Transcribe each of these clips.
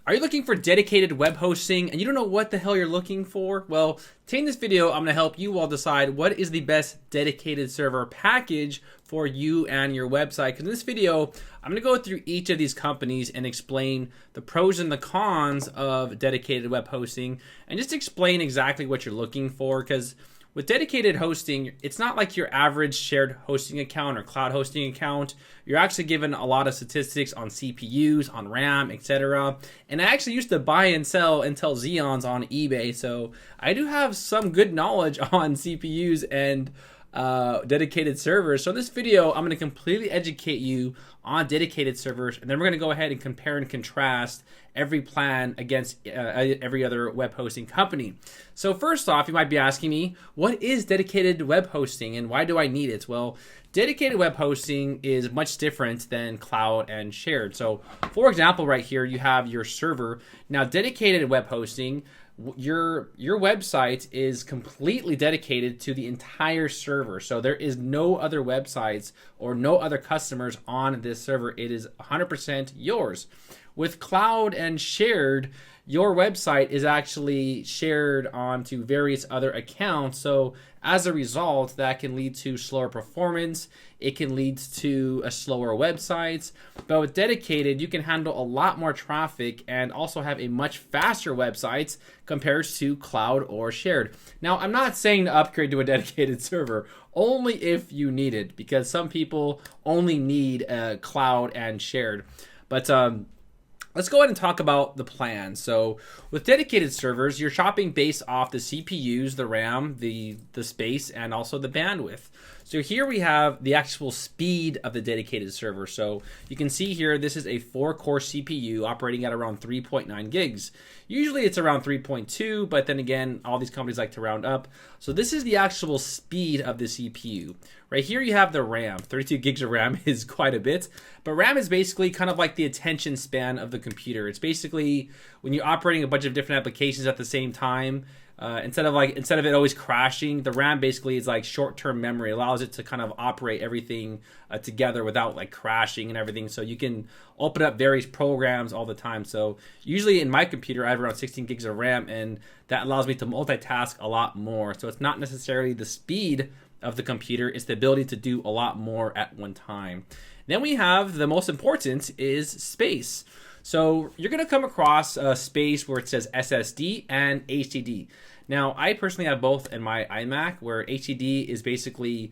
Are you looking for dedicated web hosting and you don't know what the hell you're looking for? Well, today in this video, I'm going to help you all decide what is the best dedicated server package for you and your website. Because in this video, I'm going to go through each of these companies and explain the pros and the cons of dedicated web hosting and just explain exactly what you're looking for. Because with dedicated hosting, it's not like your average shared hosting account or cloud hosting account. You're actually given a lot of statistics on CPUs, on RAM, etc. And I actually used to buy and sell Intel Xeons on eBay, so I do have some good knowledge on CPUs and dedicated servers. So in this video, I'm going to completely educate you on dedicated servers, and then we're going to go ahead and compare and contrast every plan against every other web hosting company. So first off, you might be asking me, what is dedicated web hosting and why do I need it? Well, dedicated web hosting is much different than cloud and shared. So for example, right here, you have your server. Now, dedicated web hosting, your website is completely dedicated to the entire server. So there is no other websites or no other customers on this server. It is 100% yours. With cloud and shared, your website is actually shared onto various other accounts. So as a result, that can lead to slower performance. It can lead to a slower website. But with dedicated, you can handle a lot more traffic and also have a much faster website compared to cloud or shared. Now, I'm not saying to upgrade to a dedicated server, only if you need it, because some people only need cloud and shared. But let's go ahead and talk about the plan. So with dedicated servers, you're shopping based off the CPUs, the RAM, the space, and also the bandwidth. So here we have the actual speed of the dedicated server. So you can see here, this is a 4-core CPU operating at around 3.9 gigs. Usually it's around 3.2, but then again, all these companies like to round up. So this is the actual speed of the CPU. Right here you have the RAM. 32 gigs of RAM is quite a bit, but RAM is basically kind of like the attention span of the computer. It's basically when you're operating a bunch of different applications at the same time, instead of it always crashing, the RAM basically is like short-term memory. It allows it to kind of operate everything together without like crashing and everything. So you can open up various programs all the time. So usually in my computer, I have around 16 gigs of RAM, and that allows me to multitask a lot more. So it's not necessarily the speed of the computer, it's the ability to do a lot more at one time. Then we have the most important is space. So you're going to come across a space where it says SSD and HDD. Now, I personally have both in my iMac, where HDD is basically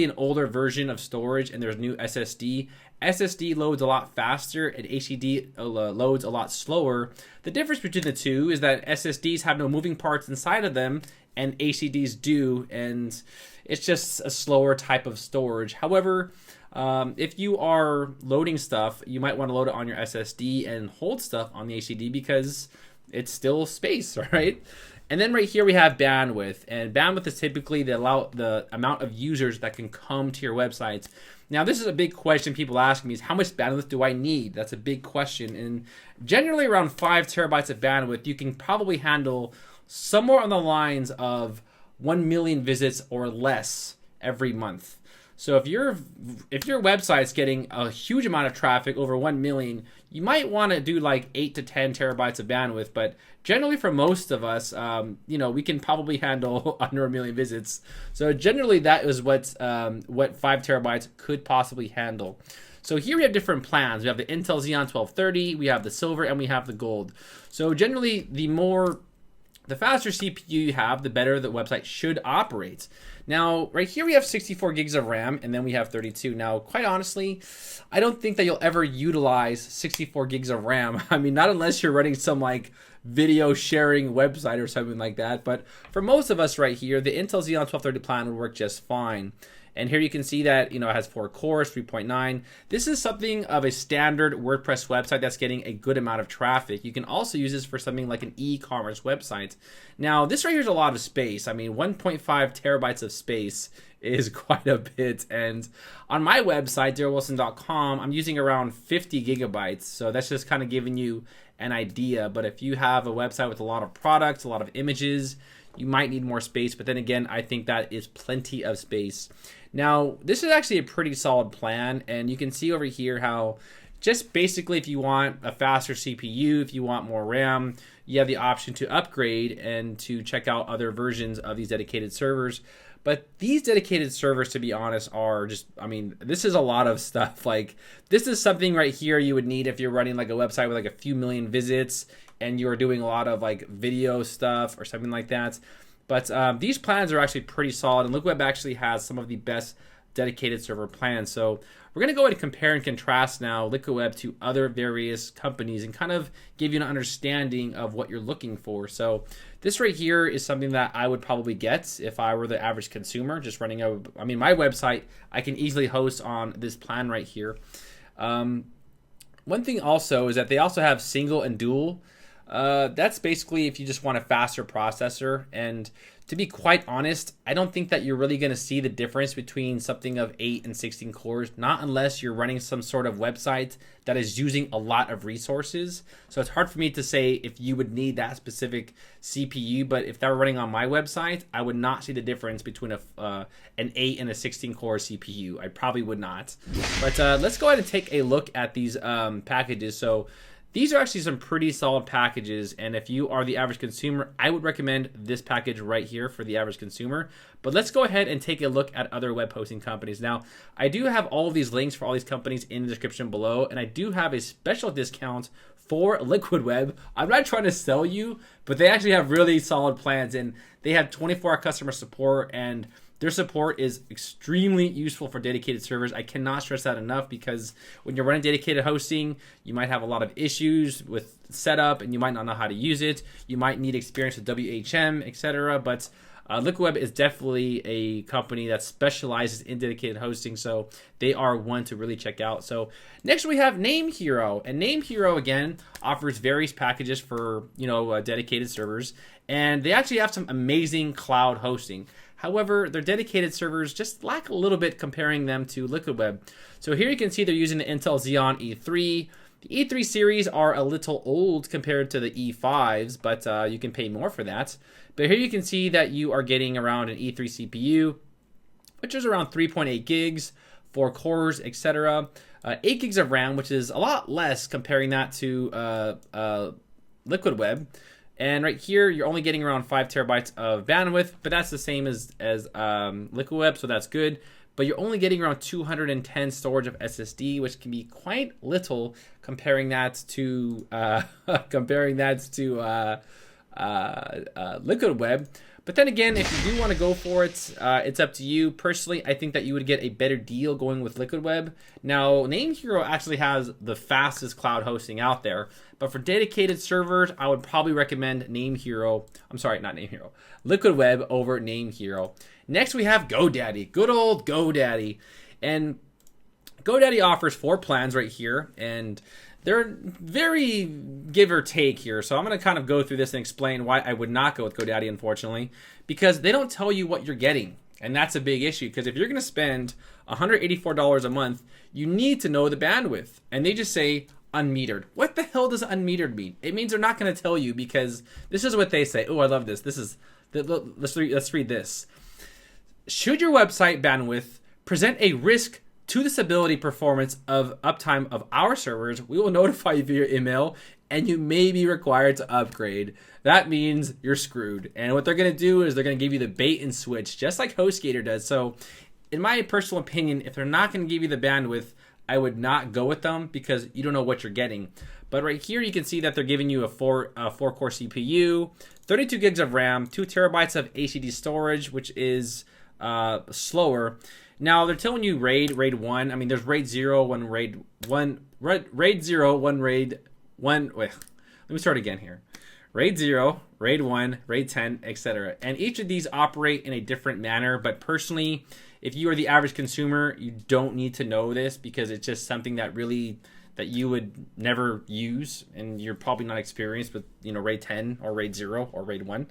an older version of storage, and there's new SSD. SSD loads a lot faster and HDD loads a lot slower. The difference between the two is that SSDs have no moving parts inside of them and HDDs do, and it's just a slower type of storage. However, if you are loading stuff, you might want to load it on your SSD and hold stuff on the HDD because it's still space, right? And then right here we have bandwidth, and bandwidth is typically the amount of users that can come to your websites. Now, this is a big question people ask me is how much bandwidth do I need? That's a big question, and generally around 5 terabytes of bandwidth, you can probably handle somewhere on the lines of 1 million visits or less every month. So if your website's getting a huge amount of traffic, over 1 million, you might want to do like 8 to 10 terabytes of bandwidth. But generally for most of us, we can probably handle under 1 million visits. So generally that is what 5 terabytes could possibly handle. So here we have different plans. We have the Intel Xeon 1230, we have the silver, and we have the gold. So generally the faster CPU you have, the better the website should operate. Now, right here we have 64 gigs of RAM, and then we have 32. Now, quite honestly, I don't think that you'll ever utilize 64 gigs of RAM. I mean, not unless you're running some like video sharing website or something like that. But for most of us right here, the Intel Xeon 1230 plan would work just fine. And here you can see that, it has 4 cores, 3.9. This is something of a standard WordPress website that's getting a good amount of traffic. You can also use this for something like an e-commerce website. Now, this right here is a lot of space. I mean, 1.5 terabytes of space is quite a bit. And on my website, darrelwilson.com, I'm using around 50 gigabytes. So that's just kind of giving you an idea. But if you have a website with a lot of products, a lot of images, you might need more space. But then again, I think that is plenty of space. Now, this is actually a pretty solid plan, and you can see over here how just basically if you want a faster CPU, if you want more RAM, you have the option to upgrade and to check out other versions of these dedicated servers. But these dedicated servers, to be honest, are just, I mean, this is a lot of stuff. Like, this is something right here you would need if you're running like a website with like a few million visits and you're doing a lot of like video stuff or something like that. But these plans are actually pretty solid, and LiquidWeb actually has some of the best dedicated server plans. So we're going to go ahead and compare and contrast now LiquidWeb to other various companies and kind of give you an understanding of what you're looking for. So this right here is something that I would probably get if I were the average consumer just running I mean, my website, I can easily host on this plan right here. One thing also is that they also have single and dual. That's basically if you just want a faster processor. And to be quite honest, I don't think that you're really going to see the difference between something of 8 and 16 cores, not unless you're running some sort of website that is using a lot of resources. So it's hard for me to say if you would need that specific CPU, but if that were running on my website, I would not see the difference between an 8 and a 16 core CPU. I probably would not. But let's go ahead and take a look at these packages. So these are actually some pretty solid packages, and if you are the average consumer, I would recommend this package right here for the average consumer. But let's go ahead and take a look at other web hosting companies. Now, I do have all of these links for all these companies in the description below, and I do have a special discount for LiquidWeb. I'm not trying to sell you, but they actually have really solid plans, and they have 24-hour customer support, and their support is extremely useful for dedicated servers. I cannot stress that enough, because when you're running dedicated hosting, you might have a lot of issues with setup and you might not know how to use it. You might need experience with WHM, etc. But LiquidWeb is definitely a company that specializes in dedicated hosting, so they are one to really check out. So next we have NameHero, and NameHero again offers various packages for dedicated servers, and they actually have some amazing cloud hosting. However, their dedicated servers just lack a little bit comparing them to LiquidWeb. So here you can see they're using the Intel Xeon E3. The E3 series are a little old compared to the E5s, but you can pay more for that. But here you can see that you are getting around an E3 CPU, which is around 3.8 gigs, 4 cores, etc. 8 gigs of RAM, which is a lot less comparing that to LiquidWeb. And right here, you're only getting around 5 terabytes of bandwidth, but that's the same as LiquidWeb, so that's good. But you're only getting around 210 storage of SSD, which can be quite little comparing that to LiquidWeb. But then again, if you do want to go for it, it's up to you. Personally, I think that you would get a better deal going with LiquidWeb. Now, NameHero actually has the fastest cloud hosting out there. But for dedicated servers, I would probably recommend LiquidWeb over NameHero. Next, we have GoDaddy. Good old GoDaddy. And GoDaddy offers 4 plans right here. And they're very give or take here. So I'm going to kind of go through this and explain why I would not go with GoDaddy, unfortunately, because they don't tell you what you're getting. And that's a big issue, because if you're going to spend $184 a month, you need to know the bandwidth. And they just say unmetered. What the hell does unmetered mean? It means they're not going to tell you, because this is what they say. Oh, I love this. Let's read this. Should your website bandwidth present a risk to the stability, performance, of uptime of our servers, we will notify you via email, and you may be required to upgrade. That means you're screwed. And what they're going to do is they're going to give you the bait and switch, just like Hostgator does. So in my personal opinion, if they're not going to give you the bandwidth, I would not go with them, because you don't know what you're getting. But right here, you can see that they're giving you a 4-core CPU, 32 gigs of RAM, 2 terabytes of HDD storage, which is slower. Now, they're telling you RAID 1. I mean, there's RAID 0, RAID 1. Wait, let me start again here. RAID 0, RAID 1, RAID 10, etc. And each of these operate in a different manner, but personally, if you are the average consumer, you don't need to know this, because it's just something that you would never use, and you're probably not experienced with RAID 10 or RAID 0 or RAID 1.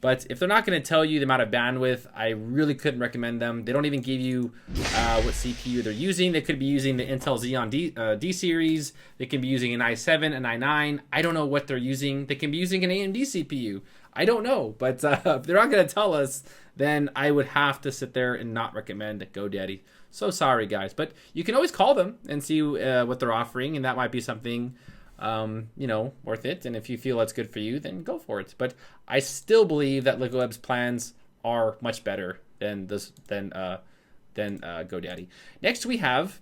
But if they're not going to tell you the amount of bandwidth, I really couldn't recommend them. They don't even give you what CPU they're using. They could be using the Intel Xeon D series. They can be using an i7, an i9. I don't know what they're using. They can be using an AMD CPU. I don't know. But if they're not going to tell us, then I would have to sit there and not recommend GoDaddy. So sorry, guys. But you can always call them and see what they're offering, and that might be something, you know, worth it. And if you feel that's good for you, then go for it. But I still believe that LiquidWeb's plans are much better than GoDaddy. Next, we have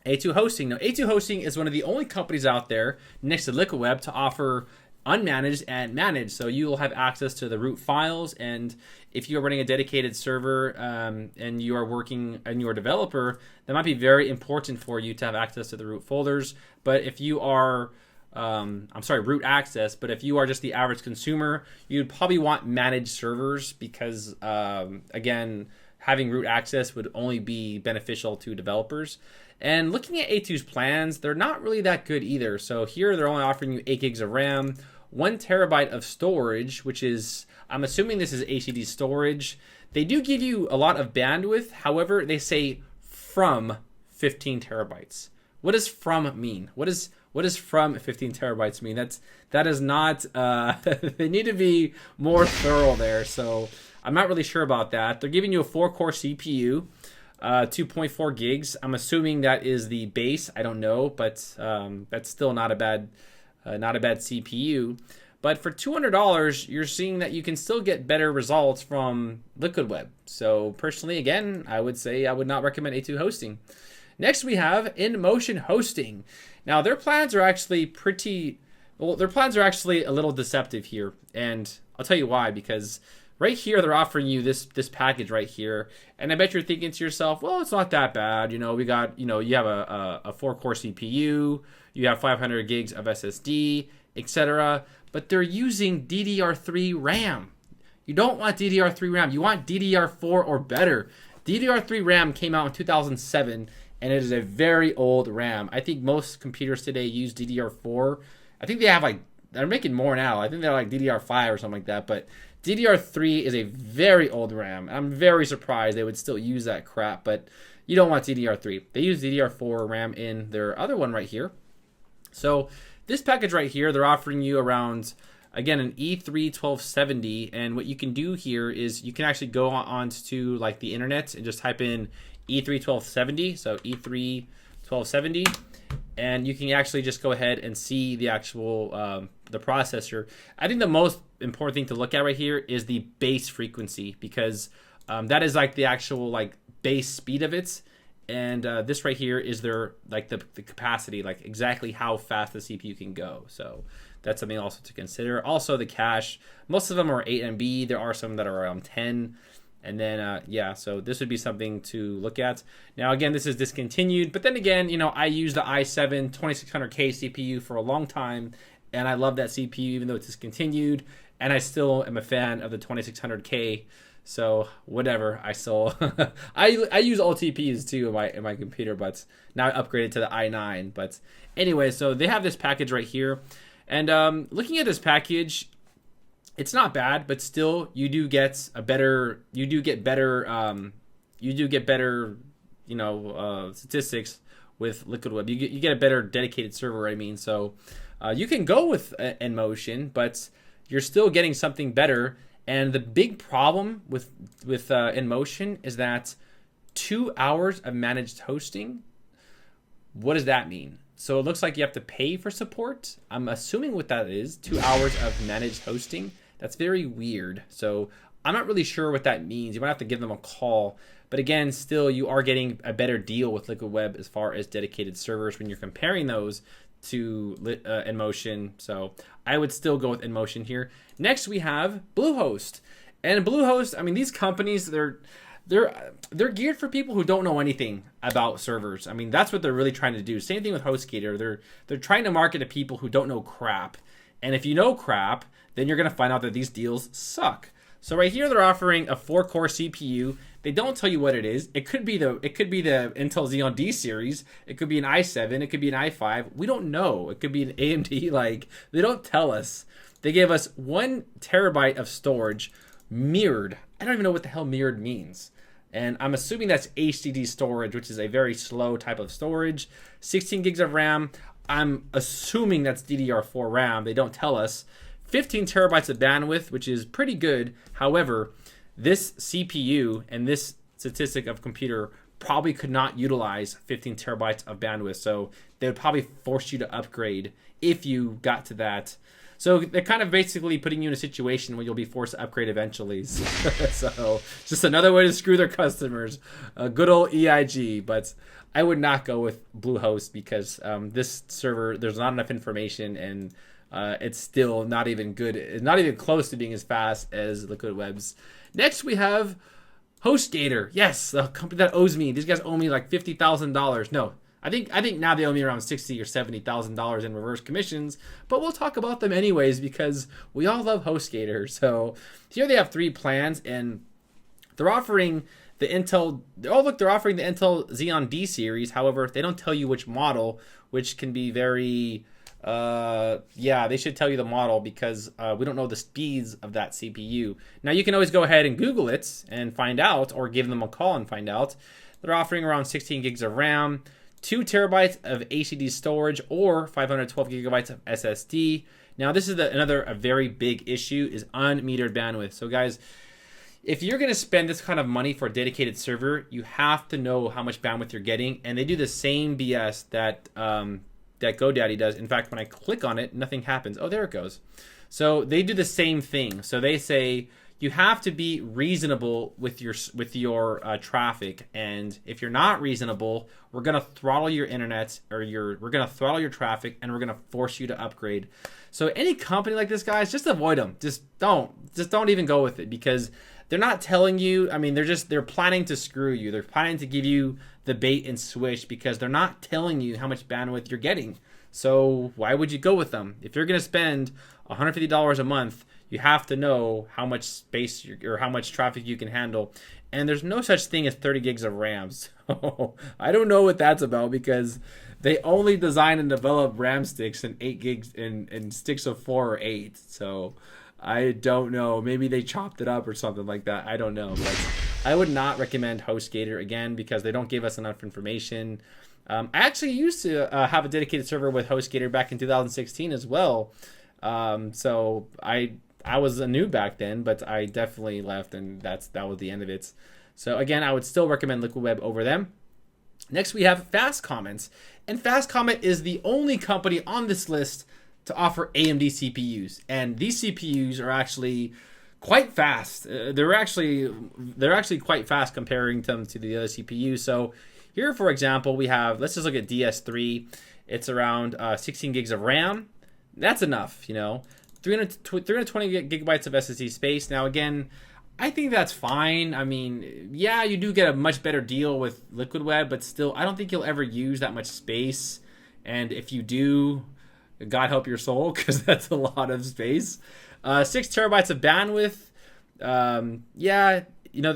A2 Hosting. Now, A2 Hosting is one of the only companies out there next to LiquidWeb to offer unmanaged and managed. So you will have access to the root files, and if you are running a dedicated server and you are working and you're a developer, that might be very important for you to have access to the root folders. But if you are root access, but if you are just the average consumer, you'd probably want managed servers because, again, having root access would only be beneficial to developers. And looking at A2's plans, they're not really that good either. So here they're only offering you 8 gigs of RAM, 1 terabyte of storage, which is, I'm assuming this is HDD storage. They do give you a lot of bandwidth. However, they say from 15 terabytes. What does from mean? What does from 15 terabytes mean? That is not, they need to be more thorough there. So I'm not really sure about that. They're giving you a 4-core CPU, 2.4 gigs. I'm assuming that is the base. I don't know, but that's still not a bad CPU. But for $200, you're seeing that you can still get better results from LiquidWeb. So personally, again, I would say I would not recommend A2 Hosting. Next, we have InMotion Hosting. Now, their plans are actually their plans are actually a little deceptive here. And I'll tell you why, because right here, they're offering you this package right here. And I bet you're thinking to yourself, well, it's not that bad. You know, we got, you know, you have a 4-core CPU, you have 500 gigs of SSD, etc. But they're using DDR3 RAM. You don't want DDR3 RAM. You want DDR4 or better. DDR3 RAM came out in 2007, and it is a very old RAM. I think most computers today use DDR4. I think they have they're making more now. I think they're like DDR5 or something like that. But DDR3 is a very old RAM. I'm very surprised they would still use that crap, but you don't want DDR3. They use DDR4 RAM in their other one right here. So this package right here, they're offering you around, again, an E3 1270, and what you can do here is you can actually go onto like the internet and just type in E3 1270, so E3 1270, and you can actually just go ahead and see the actual the processor. I think the most important thing to look at right here is the base frequency, because that is like the actual like base speed of it. And this right here is their like the capacity, like exactly how fast the CPU can go. So that's something also to consider. Also the cache, most of them are 8 MB. There are some that are around 10. And then, yeah, so this would be something to look at. Now, again, this is discontinued. But then again, you know, I use the i7 2600K CPU for a long time. And I love that CPU, even though it's discontinued. And I still am a fan of the 2600K. So whatever, I still I use OTPs too in my computer, but now I upgraded to the i9. But anyway, so they have this package right here, and looking at this package, it's not bad, but still you do get better statistics with LiquidWeb. You get a better dedicated server. I mean, so you can go with InMotion, but you're still getting something better. And the big problem with InMotion is that 2 hours of managed hosting. What does that mean? So it looks like you have to pay for support. I'm assuming what that is, 2 hours of managed hosting. That's very weird. So I'm not really sure what that means. You might have to give them a call. But again, still, you are getting a better deal with LiquidWeb as far as dedicated servers when you're comparing those to InMotion. So I would still go with InMotion here. Next, we have Bluehost. And Bluehost, I mean, these companies, they're geared for people who don't know anything about servers. I mean, that's what they're really trying to do. Same thing with Hostgator. They're trying to market to people who don't know crap. And if you know crap, then you're going to find out that these deals suck. So right here, they're offering a 4-core CPU. They don't tell you what it is. It could be the Intel Xeon D series. It could be an i7. It could be an i5. We don't know. It could be an AMD. Like, they don't tell us. They gave us 1 terabyte of storage, mirrored. I don't even know what the hell mirrored means. And I'm assuming that's HDD storage, which is a very slow type of storage. 16 gigs of RAM. I'm assuming that's DDR4 RAM. They don't tell us. 15 terabytes of bandwidth, which is pretty good. However, this CPU and this statistic of computer probably could not utilize 15 terabytes of bandwidth. So they would probably force you to upgrade if you got to that. So they're kind of basically putting you in a situation where you'll be forced to upgrade eventually. So just another way to screw their customers. Good old EIG. But I would not go with Bluehost because this server, there's not enough information, and it's still not even good. It's not even close to being as fast as Liquid Web's. Next, we have Hostgator. Yes, the company that owes me. These guys owe me like $50,000. No, I think now they owe me around $60,000 or $70,000 in reverse commissions, but we'll talk about them anyways because we all love HostGator. So here they have 3 plans, and they're offering the Intel. Oh, look, they're offering the Intel Xeon D series. However, they don't tell you which model, which can be very. Yeah, they should tell you the model because we don't know the speeds of that CPU. Now you can always go ahead and Google it and find out, or give them a call and find out. They're offering around 16 gigs of RAM, 2 terabytes of HDD storage, or 512 gigabytes of SSD. Now this is a very big issue, is unmetered bandwidth. So guys, if you're going to spend this kind of money for a dedicated server, you have to know how much bandwidth you're getting, and they do the same BS that GoDaddy does. In fact, when I click on it, nothing happens. Oh, there it goes. So they do the same thing. So they say you have to be reasonable with your traffic, and if you're not reasonable, we're gonna throttle your internet, or we're gonna throttle your traffic, and we're gonna force you to upgrade. So any company like this, guys, just avoid them. Just don't even go with it, because they're not telling you. I mean, they're planning to screw you. They're planning to give you the bait and switch because they're not telling you how much bandwidth you're getting. So why would you go with them? If you're going to spend $150 a month, you have to know how much space or how much traffic you can handle. And there's no such thing as 30 gigs of RAM. So I don't know what that's about, because they only design and develop RAM sticks in 8 gigs in sticks of 4 or 8. So I don't know. Maybe they chopped it up or something like that. I don't know. But I would not recommend HostGator again because they don't give us enough information. I actually used to have a dedicated server with HostGator back in 2016 as well. So I was a noob back then, but I definitely left, and that was the end of it. So again, I would still recommend Liquid Web over them. Next, we have Fastcom, and Fastcom is the only company on this list to offer AMD CPUs, and these CPUs are actually quite fast. They're actually quite fast comparing them to the other CPUs. So here, for example, we have, let's just look at DS3. It's around 16 gigs of RAM. That's enough, 320 gigabytes of SSD space. Now, again, I think that's fine. I mean, yeah, you do get a much better deal with Liquid Web, but still, I don't think you'll ever use that much space. And if you do, God help your soul, because that's a lot of space. 6 terabytes of bandwidth. Yeah,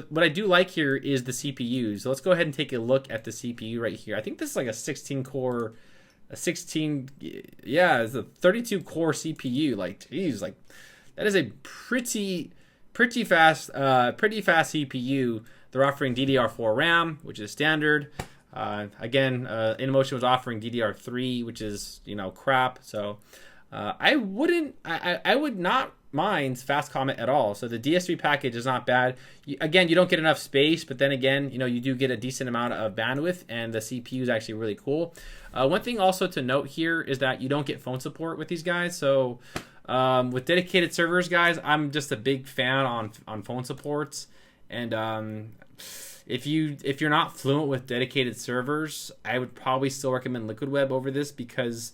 what I do like here is the CPU. So let's go ahead and take a look at the CPU right here. I think this is like a 16-core, it's a 32-core CPU. Like, geez, like that is a pretty fast CPU. They're offering DDR4 Ram, which is standard. Again, InMotion was offering DDR3, which is crap. So I would not mind Fastcom at all. So the DS3 package is not bad. Again, you don't get enough space, but then again, you do get a decent amount of bandwidth, and the CPU is actually really cool. One thing also to note here is that you don't get phone support with these guys. So with dedicated servers, guys, I'm just a big fan on phone supports, and if you're not fluent with dedicated servers, I would probably still recommend Liquid Web over this, because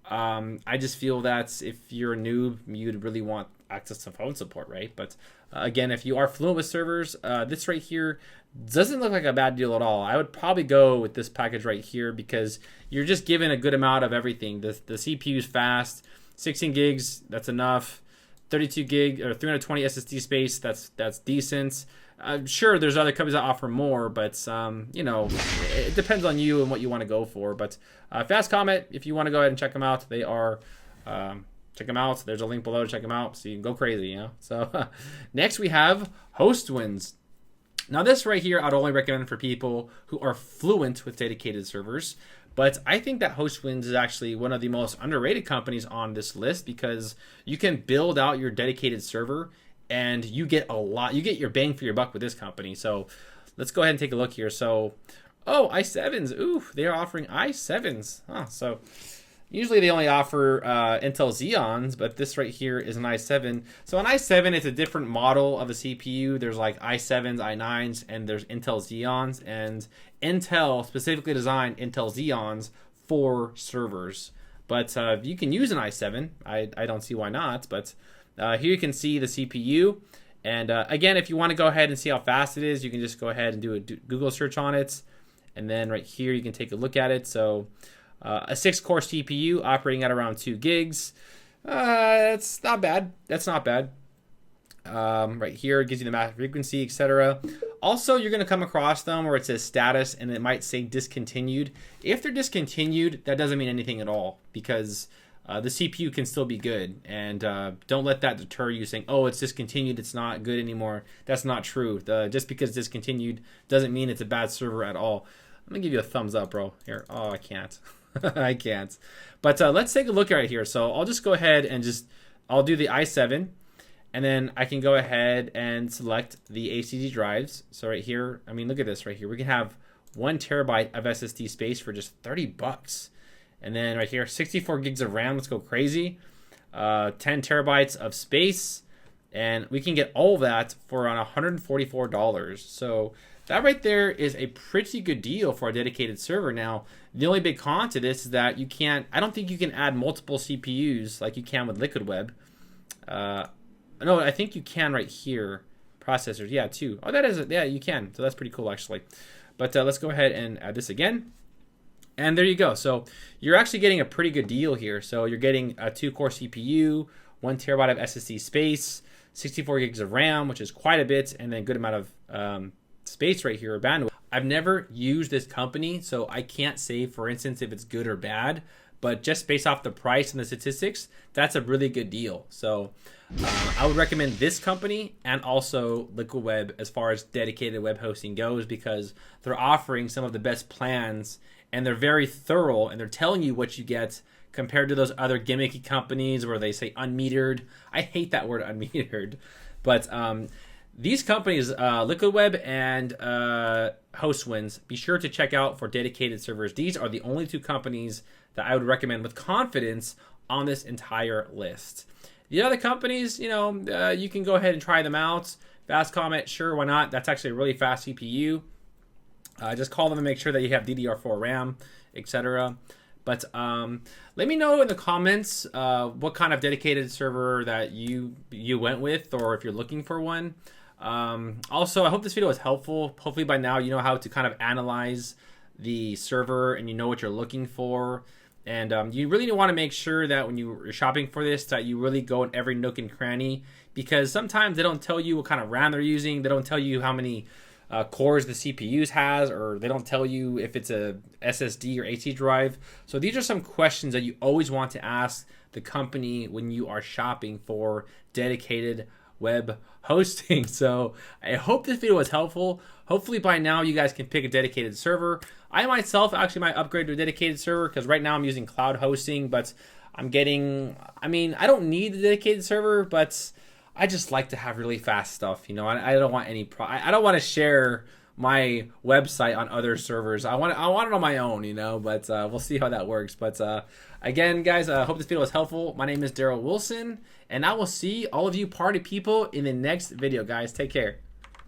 I just feel that if you're a noob, you'd really want access to phone support, right? But again, if you are fluent with servers, this right here doesn't look like a bad deal at all. I would probably go with this package right here, because you're just given a good amount of everything. The CPU is fast, 16 gigs, that's enough. 32 gig or 320 SSD space, that's decent. Sure, there's other companies that offer more, but it depends on you and what you want to go for. But Fastcom, if you want to go ahead and check them out, they are check them out. There's a link below to check them out, so you can go crazy, So next we have HostWins. Now this right here, I'd only recommend for people who are fluent with dedicated servers. But I think that HostWins is actually one of the most underrated companies on this list, because you can build out your dedicated server and you get a lot. You get your bang for your buck with this company. So let's go ahead and take a look here. So Oh, i7s. Ooh, they are offering i7s. Huh, so usually they only offer Intel Xeons, but this right here is an i7. So an i7 is a different model of a CPU. There's like i7s, i9s, and there's Intel Xeons. And Intel specifically designed Intel Xeons for servers. But you can use an i7. I don't see why not. But here you can see the CPU. And again, if you want to go ahead and see how fast it is, you can just go ahead and do a Google search on it. And then right here, you can take a look at it. So a 6-core CPU operating at around 2 gigs. That's not bad. That's not bad. Right here, it gives you the max frequency, etc. Also, you're going to come across them where it says status and it might say discontinued. If they're discontinued, that doesn't mean anything at all, because the CPU can still be good. And don't let that deter you saying, oh, it's discontinued, it's not good anymore. That's not true. Just because it's discontinued doesn't mean it's a bad server at all. I'm going to give you a thumbs up, bro. Here. Oh, I can't. I can't. But let's take a look right here. So I'll just go ahead and I'll do the i7. And then I can go ahead and select the HDD drives. So right here, I mean, look at this right here. We can have 1 terabyte of SSD space for just $30. And then right here, 64 gigs of RAM. Let's go crazy. 10 terabytes of space. And we can get all of that for around $144. So that right there is a pretty good deal for a dedicated server. Now, the only big con to this is that I don't think you can add multiple CPUs like you can with Liquid Web. No, I think you can right here. Processors, yeah, 2. Oh, yeah, you can. So that's pretty cool, actually. But let's go ahead and add this again. And there you go. So you're actually getting a pretty good deal here. So you're getting a 2-core CPU, 1 terabyte of SSD space, 64 gigs of RAM, which is quite a bit, and then a good amount of space right here, or bandwidth. I've never used this company, so I can't say, for instance, if it's good or bad. But just based off the price and the statistics, that's a really good deal. So I would recommend this company and also Liquid Web as far as dedicated web hosting goes, because they're offering some of the best plans and they're very thorough and they're telling you what you get compared to those other gimmicky companies where they say unmetered. I hate that word, unmetered. But these companies, Liquid Web and HostWins, be sure to check out for dedicated servers. These are the only 2 companies that I would recommend with confidence on this entire list. The other companies, you know, you can go ahead and try them out. Fastcom, sure, why not? That's actually a really fast CPU. Just call them and make sure that you have DDR4 Ram, etc. But let me know in the comments what kind of dedicated server that you went with, or if you're looking for one. Also, I hope this video was helpful. Hopefully by now you know how to kind of analyze the server and you know what you're looking for. And you really want to make sure that when you're shopping for this, that you really go in every nook and cranny, because sometimes they don't tell you what kind of RAM they're using. They don't tell you how many cores the CPUs has, or they don't tell you if it's a SSD or HD drive. So these are some questions that you always want to ask the company when you are shopping for dedicated web hosting. So I hope this video was helpful. Hopefully by now you guys can pick a dedicated server. I myself actually might upgrade to a dedicated server, because right now I'm using cloud hosting, but I don't need a dedicated server, but I just like to have really fast stuff. You know, I don't want I don't want to share my website on other servers. I want it on my own, you know, but we'll see how that works. But again, guys, I hope this video was helpful. My name is Darrel Wilson, and I will see all of you party people in the next video, guys. Take care.